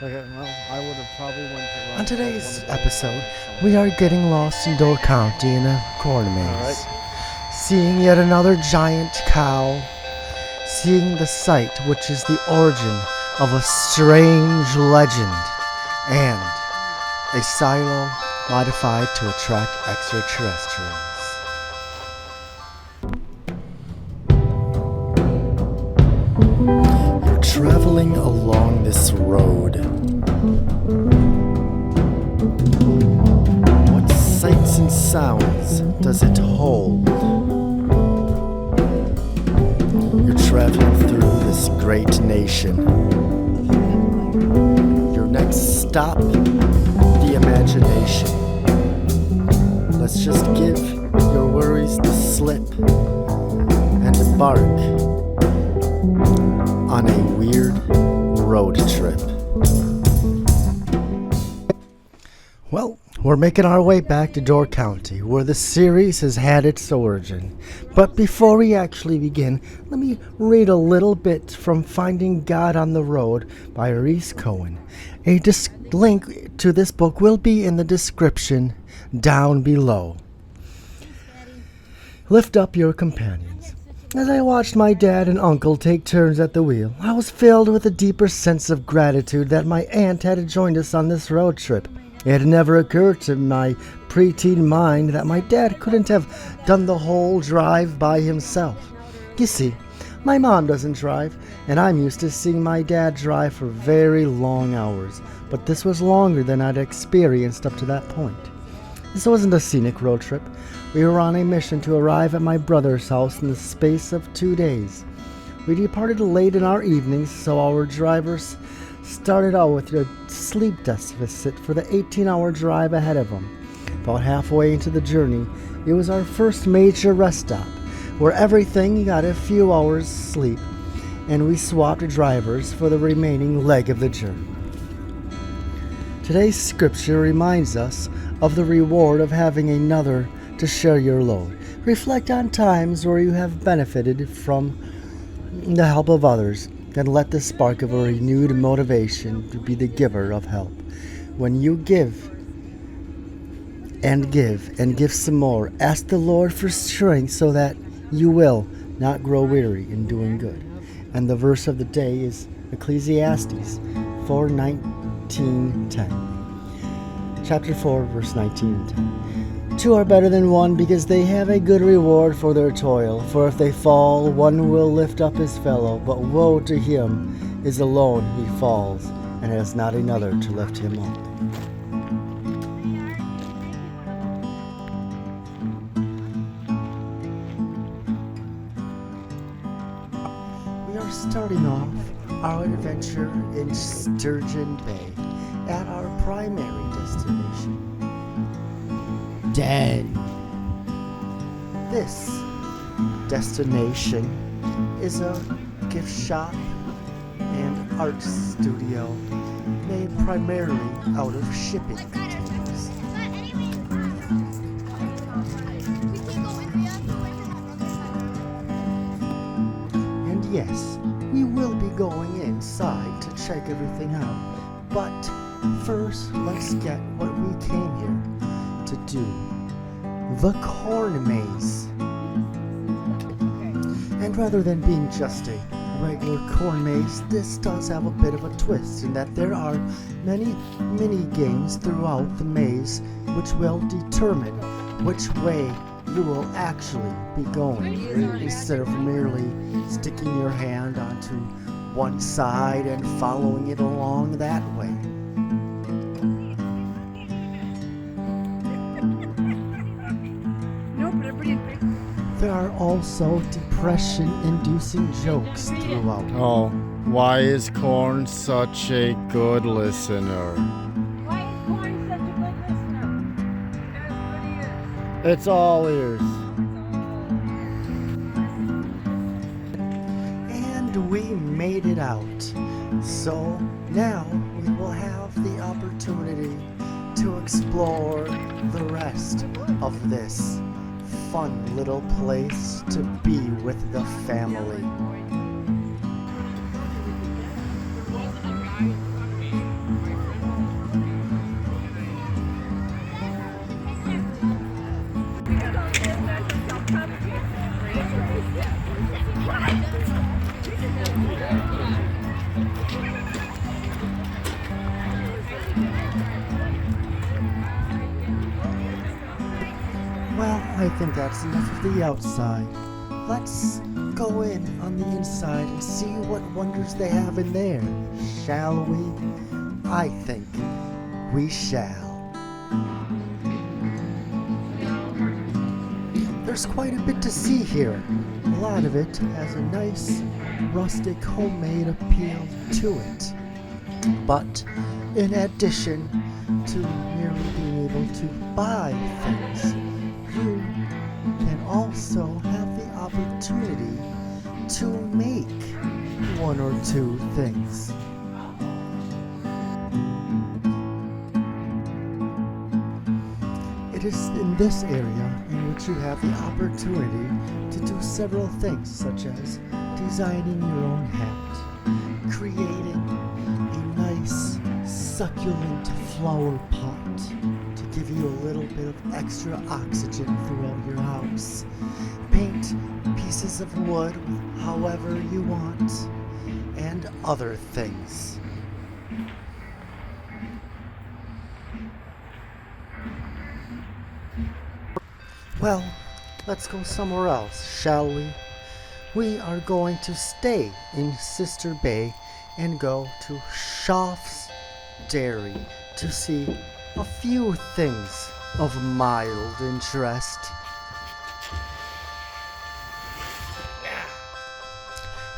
Okay, well, I would have probably went to On today's episode, we are getting lost in Door County in a corn maze. Seeing yet another giant cow. Seeing the site which is the origin of a strange legend. And a silo modified to attract extraterrestrials. You're traveling along this road. What sights and sounds does it hold? You're traveling through this great nation. Your next stop, the imagination. Let's just give your worries the slip and embark on a weird road trip. Well, we're making our way back to Door County, where the series has had its origin. But before we actually begin, let me read a little bit from Finding God on the Road by Reese Cohen. A link to this book will be in the description down below. Lift up your companions. As I watched my dad and uncle take turns at the wheel, I was filled with a deeper sense of gratitude that my aunt had joined us on this road trip. It had never occurred to my preteen mind that my dad couldn't have done the whole drive by himself. You see, my mom doesn't drive, and I'm used to seeing my dad drive for very long hours, but this was longer than I'd experienced up to that point. This wasn't a scenic road trip. We were on a mission to arrive at my brother's house in the space of 2 days. We departed late in our evenings, so our drivers started out with a sleep deficit for the 18-hour drive ahead of them. About halfway into the journey, it was our first major rest stop, where everything got a few hours sleep, and we swapped drivers for the remaining leg of the journey. Today's scripture reminds us of the reward of having another to share your load. Reflect on times where you have benefited from the help of others, and let the spark of a renewed motivation to be the giver of help. When you give and give some more, ask the Lord for strength so that you will not grow weary in doing good. And the verse of the day is Ecclesiastes 4:19-10. Chapter 4, verse 19 and 10. Two are better than one because they have a good reward for their toil. For if they fall, one will lift up his fellow. But woe to him is alone he falls, and has not another to lift him up. We are starting off our adventure in Sturgeon Bay at our primary destination, Dead. This destination is a gift shop and art studio made primarily out of shipping containers. And yes, we will be going inside to check everything out, but first let's get what we came here to do. The corn maze. And rather than being just a regular corn maze, this does have a bit of a twist in that there are many mini games throughout the maze which will determine which way you will actually be going, instead of merely sticking your hand onto one side and following it along that way. There are also depression-inducing jokes throughout. Oh, why is corn such a good listener? Why is corn such a good listener? Everybody is. It's all ears. And we made it out. So now we will have the opportunity to explore the rest of this fun little place to be with the family. think that's enough of the outside. Let's go in on the inside and see what wonders they have in there, shall we? I think we shall. There's quite a bit to see here. A lot of it has a nice, rustic, homemade appeal to it. But in addition to merely being able to buy things, you can also have the opportunity to make one or two things. It is in this area in which you have the opportunity to do several things, such as designing your own hat, creating a nice succulent flower pot to give you a little bit of extra oxygen throughout your house, paint pieces of wood however you want, and other things. Well, let's go somewhere else, shall we? We are going to stay in Sister Bay and go to Schaaf's Dairy to see a few things of mild interest.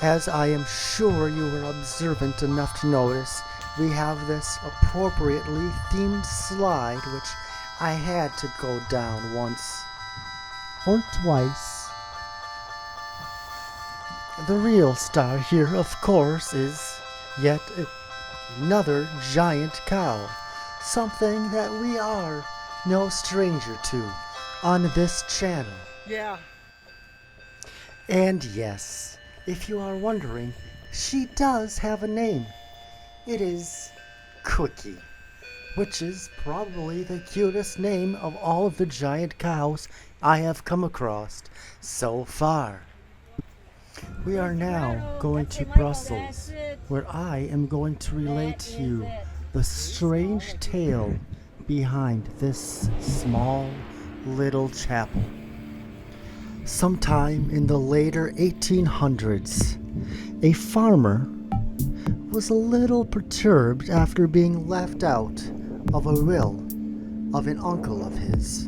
As I am sure you were observant enough to notice, we have this appropriately themed slide which I had to go down once or twice. The real star here, of course, is yet another giant cow, something that we are no stranger to on this channel. Yeah. And yes, if you are wondering, she does have a name. It is Cookie, which is probably the cutest name of all of the giant cows I have come across so far. We are now going to Brussels, where I am going to relate to you the strange tale behind this small little chapel. Sometime in the later 1800s, a farmer was a little perturbed after being left out of a will of an uncle of his,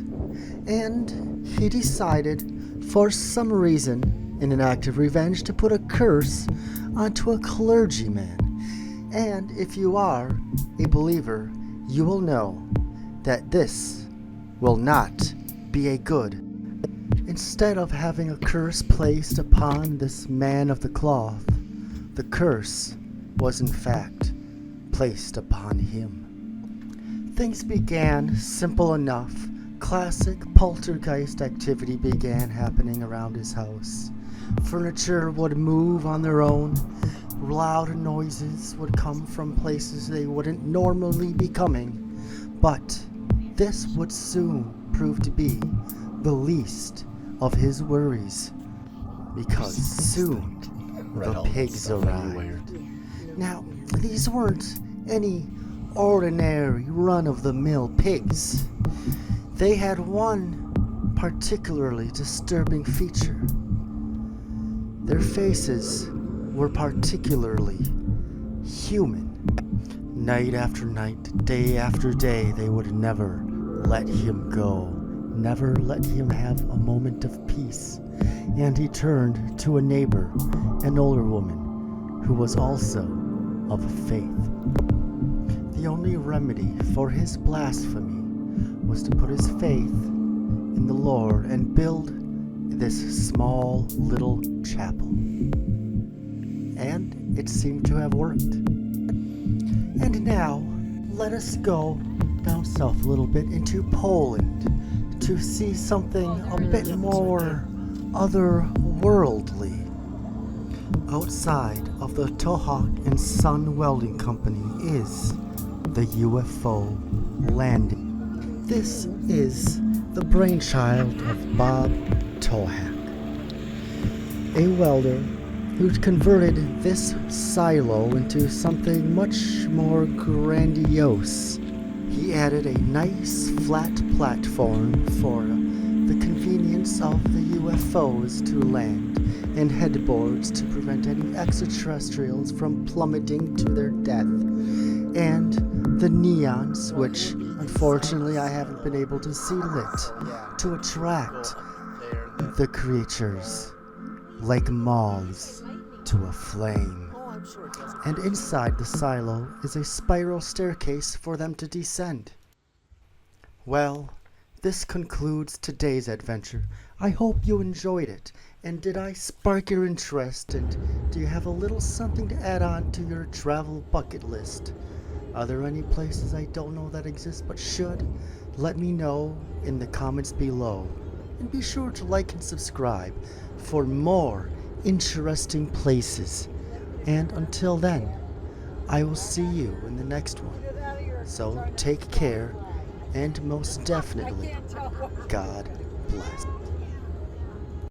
and he decided, for some reason, in an act of revenge, to put a curse onto a clergyman. And if you are a believer, you will know that this will not be a good. Instead of having a curse placed upon this man of the cloth, the curse was in fact placed upon him. Things began simple enough. Classic poltergeist activity began happening around his house. Furniture would move on their own. Loud noises would come from places they wouldn't normally be coming. But this would soon prove to be the least of his worries, because soon the pigs arrived. Now, these weren't any ordinary run-of-the-mill pigs. They had one particularly disturbing feature. Their faces were particularly human. Night after night, day after day, they would never let him go, never let him have a moment of peace. And he turned to a neighbor, an older woman, who was also of faith. The only remedy for his blasphemy was to put his faith in the Lord and build this small little chapel. And it seemed to have worked. And now, let us go down south a little bit into Poland to see something a bit more otherworldly. Outside of the Tohawk and Son Welding Company is the UFO landing. This is the brainchild of Bob Tohak, a welder who converted this silo into something much more grandiose. He added a nice flat platform for the convenience of the UFOs to land, and headboards to prevent any extraterrestrials from plummeting to their death, and the neons, which unfortunately I haven't been able to see lit, to attract the creatures like moths to a flame. And inside the silo is a spiral staircase for them to descend. Well, this concludes today's adventure. I hope you enjoyed it. And did I spark your interest? And do you have a little something to add on to your travel bucket list? Are there any places I don't know that exist but should? Let me know in the comments below. And be sure to like and subscribe for more interesting places. And until then, I will see you in the next one. So take care, and most definitely, God bless.